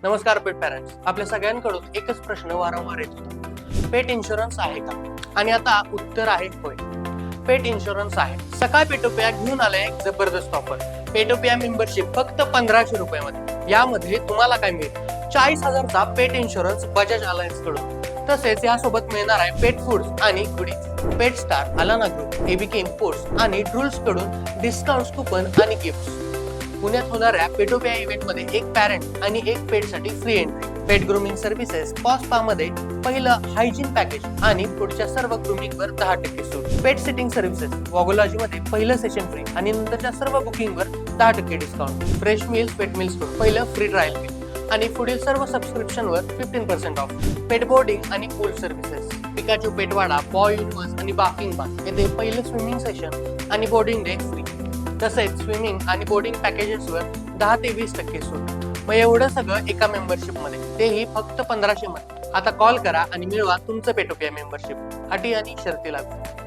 नमस्कार पेट पॅरेंट्स. आपल्या सगळ्यांकडून एकच प्रश्न वारंवार येतो, पेट इन्शुरन्स आहे का? आणि आता उत्तर आहे होय, पेट इन्शुरन्स आहे. सकाळ पेटोपिया घेऊन आलाय एक जबरदस्त ऑफर. पेटोपिया मेंबरशिप फक्त 1500 रुपयामध्ये. यामध्ये तुम्हाला काय मिळेल? 40,000चा पेट इन्शुरन्स बजाज अलायन्स कडून. तसेच यासोबत मिळणार आहे पेट फूड्स आणि goodies. Pet Star, Allana group, ABK imports आणि ट्रूल्स कडून डिस्काउंट, कूपन आणि गिफ्ट्स. पुण्यात होणाऱ्या पेटोपिया इव्हेंट मध्ये एक पॅरेंट आणि एक पेट साठी फ्री एंट्री. पेट ग्रूमिंग सर्व्हिसेस पॉज स्पा मध्ये पहिलं हायजीन पॅकेज आणि पुढच्या सर्व ग्रूमिंग वर 10% सूट. पेट सिटिंग सर्व्हिसेस वॉगोलॉजी मध्ये पहिलं सेशन फ्री आणि नंतरच्या सर्व बुकिंग वर 10% डिस्काउंट. फ्रेश मील्स पेट मील्स वर पहिलं फ्री ट्रायल मील आणि पुढील सर्व सबस्क्रिप्शन वर 15% ऑफ. पेट बोर्डिंग आणि पूल सर्व्हिसेस पिकाचू पेटवाडा, बॉय युनिव्हर्स आणि बाकिंग बाग येथे पहिलं स्विमिंग सेशन आणि बोर्डिंग डे फ्री. तसेच स्विमिंग आणि बोर्डिंग पॅकेजेसवर 10 ते 20% सूट. मग एवढं सगळं एका मेंबरशिप मध्ये, तेही फक्त 1500 मध्ये. आता कॉल करा आणि मिळवा तुमचं पेटोपिया मेंबरशिप. अटी आणि शर्ती लागू.